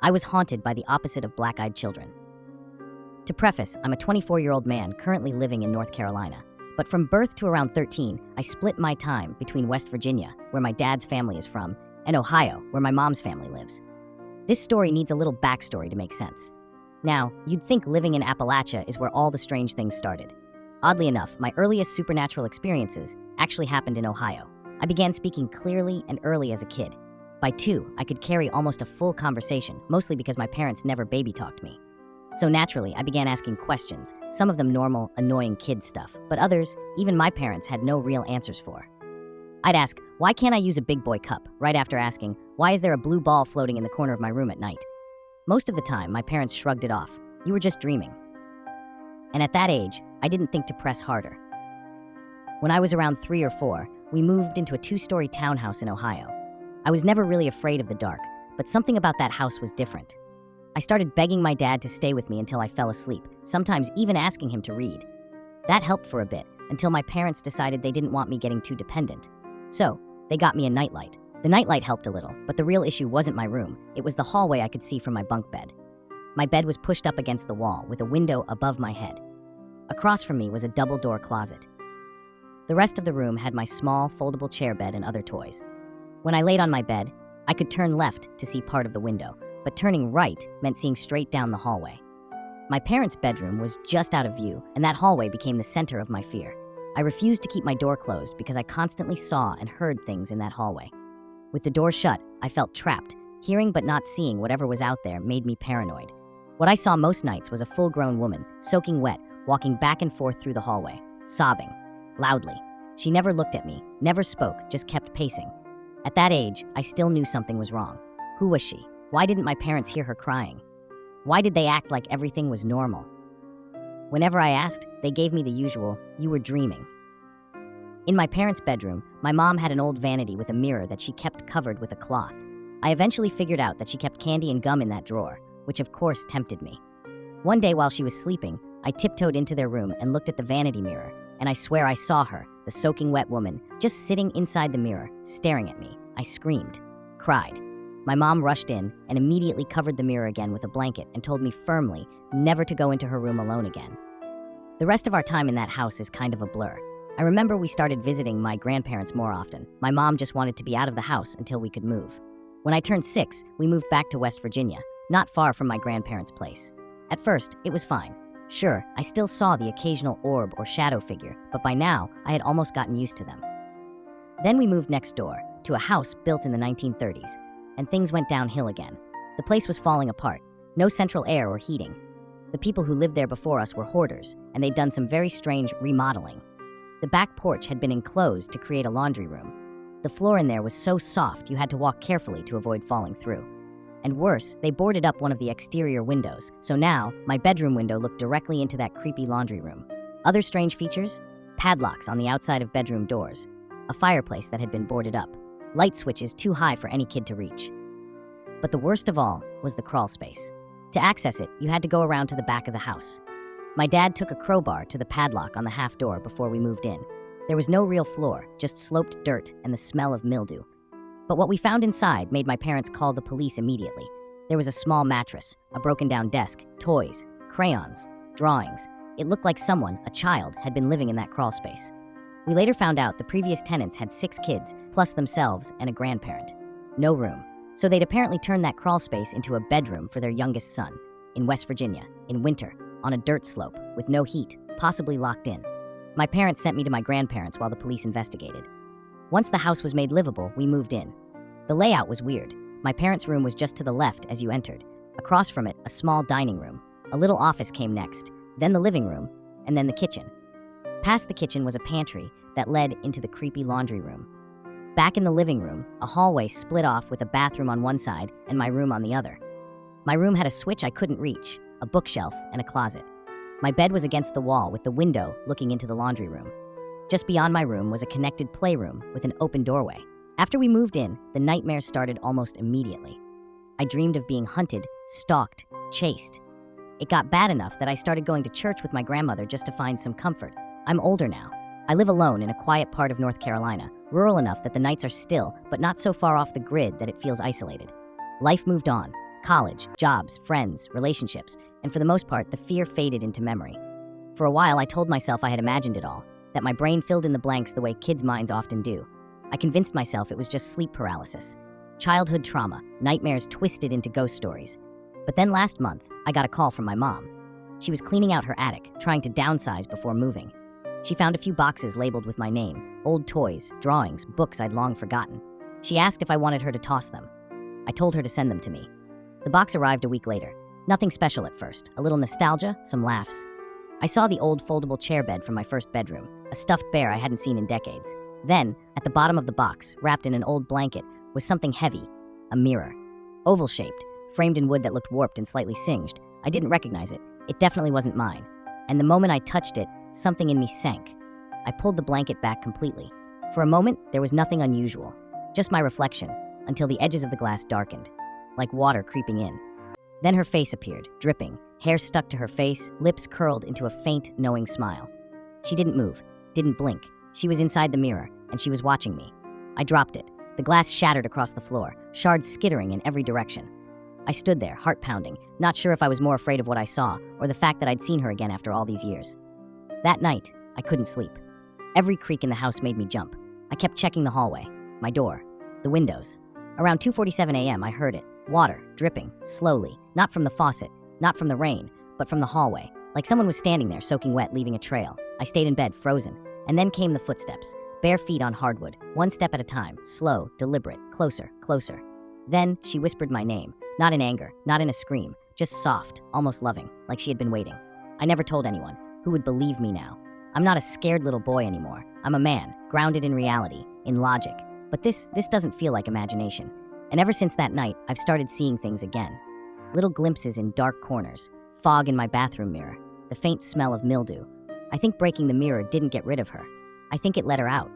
I was haunted by the opposite of black-eyed children. To preface, I'm a 24-year-old man currently living in North Carolina. But from birth to around 13, I split my time between West Virginia, where my dad's family is from, and Ohio, where my mom's family lives. This story needs a little backstory to make sense. Now, you'd think living in Appalachia is where all the strange things started. Oddly enough, my earliest supernatural experiences actually happened in Ohio. I began speaking clearly and early as a kid. By 2, I could carry almost a full conversation, mostly because my parents never baby-talked me. So naturally, I began asking questions, some of them normal, annoying kid stuff, but others, even my parents had no real answers for. I'd ask, why can't I use a big boy cup, right after asking, why is there a blue ball floating in the corner of my room at night? Most of the time, my parents shrugged it off. You were just dreaming. And at that age, I didn't think to press harder. When I was around 3 or 4, we moved into a 2-story townhouse in Ohio. I was never really afraid of the dark, but something about that house was different. I started begging my dad to stay with me until I fell asleep, sometimes even asking him to read. That helped for a bit, until my parents decided they didn't want me getting too dependent. So, they got me a nightlight. The nightlight helped a little, but the real issue wasn't my room, it was the hallway I could see from my bunk bed. My bed was pushed up against the wall, with a window above my head. Across from me was a double-door closet. The rest of the room had my small, foldable chair bed and other toys. When I laid on my bed, I could turn left to see part of the window, but turning right meant seeing straight down the hallway. My parents' bedroom was just out of view, and that hallway became the center of my fear. I refused to keep my door closed because I constantly saw and heard things in that hallway. With the door shut, I felt trapped. Hearing but not seeing whatever was out there made me paranoid. What I saw most nights was a full-grown woman, soaking wet, walking back and forth through the hallway, sobbing, loudly. She never looked at me, never spoke, just kept pacing. At that age, I still knew something was wrong. Who was she? Why didn't my parents hear her crying? Why did they act like everything was normal? Whenever I asked, they gave me the usual, "You were dreaming." In my parents' bedroom, my mom had an old vanity with a mirror that she kept covered with a cloth. I eventually figured out that she kept candy and gum in that drawer, which of course tempted me. One day while she was sleeping, I tiptoed into their room and looked at the vanity mirror, and I swear I saw her, the soaking wet woman, just sitting inside the mirror, staring at me. I screamed, cried. My mom rushed in and immediately covered the mirror again with a blanket and told me firmly never to go into her room alone again. The rest of our time in that house is kind of a blur. I remember we started visiting my grandparents more often. My mom just wanted to be out of the house until we could move. When I turned 6, we moved back to West Virginia, not far from my grandparents' place. At first, it was fine. Sure, I still saw the occasional orb or shadow figure, but by now, I had almost gotten used to them. Then we moved next door, to a house built in the 1930s. And things went downhill again. The place was falling apart, no central air or heating. The people who lived there before us were hoarders, and they'd done some very strange remodeling. The back porch had been enclosed to create a laundry room. The floor in there was so soft you had to walk carefully to avoid falling through. And worse, they boarded up one of the exterior windows, so now my bedroom window looked directly into that creepy laundry room. Other strange features? Padlocks on the outside of bedroom doors, a fireplace that had been boarded up, light switches too high for any kid to reach. But the worst of all was the crawl space. To access it, you had to go around to the back of the house. My dad took a crowbar to the padlock on the half door before we moved in. There was no real floor, just sloped dirt and the smell of mildew. But what we found inside made my parents call the police immediately. There was a small mattress, a broken down desk, toys, crayons, drawings. It looked like someone, a child, had been living in that crawl space. We later found out the previous tenants had 6 kids, plus themselves and a grandparent. No room. So they'd apparently turned that crawl space into a bedroom for their youngest son, in West Virginia, in winter, on a dirt slope, with no heat, possibly locked in. My parents sent me to my grandparents while the police investigated. Once the house was made livable, we moved in. The layout was weird. My parents' room was just to the left as you entered. Across from it, a small dining room. A little office came next, then the living room, and then the kitchen. Past the kitchen was a pantry that led into the creepy laundry room. Back in the living room, a hallway split off with a bathroom on one side and my room on the other. My room had a switch I couldn't reach, a bookshelf, and a closet. My bed was against the wall with the window looking into the laundry room. Just beyond my room was a connected playroom with an open doorway. After we moved in, the nightmares started almost immediately. I dreamed of being hunted, stalked, chased. It got bad enough that I started going to church with my grandmother just to find some comfort. I'm older now. I live alone in a quiet part of North Carolina, rural enough that the nights are still, but not so far off the grid that it feels isolated. Life moved on. College, jobs, friends, relationships, and for the most part, the fear faded into memory. For a while, I told myself I had imagined it all, that my brain filled in the blanks the way kids' minds often do. I convinced myself it was just sleep paralysis. Childhood trauma, nightmares twisted into ghost stories. But then last month, I got a call from my mom. She was cleaning out her attic, trying to downsize before moving. She found a few boxes labeled with my name, old toys, drawings, books I'd long forgotten. She asked if I wanted her to toss them. I told her to send them to me. The box arrived a week later. Nothing special at first, a little nostalgia, some laughs. I saw the old foldable chair bed from my first bedroom, a stuffed bear I hadn't seen in decades. Then, at the bottom of the box, wrapped in an old blanket, was something heavy, a mirror. Oval-shaped, framed in wood that looked warped and slightly singed. I didn't recognize it. It definitely wasn't mine. And the moment I touched it, something in me sank. I pulled the blanket back completely. For a moment, there was nothing unusual, just my reflection, until the edges of the glass darkened, like water creeping in. Then her face appeared, dripping, hair stuck to her face, lips curled into a faint, knowing smile. She didn't move, didn't blink. She was inside the mirror, and she was watching me. I dropped it. The glass shattered across the floor, shards skittering in every direction. I stood there, heart pounding, not sure if I was more afraid of what I saw or the fact that I'd seen her again after all these years. That night, I couldn't sleep. Every creak in the house made me jump. I kept checking the hallway, my door, the windows. Around 2:47 a.m., I heard it. Water, dripping, slowly, not from the faucet, not from the rain, but from the hallway, like someone was standing there soaking wet, leaving a trail. I stayed in bed, frozen, and then came the footsteps, bare feet on hardwood, one step at a time, slow, deliberate, closer, closer. Then she whispered my name, not in anger, not in a scream, just soft, almost loving, like she had been waiting. I never told anyone. Who would believe me now? I'm not a scared little boy anymore. I'm a man, grounded in reality, in logic. But this doesn't feel like imagination. And ever since that night, I've started seeing things again. Little glimpses in dark corners, fog in my bathroom mirror, the faint smell of mildew. I think breaking the mirror didn't get rid of her. I think it let her out.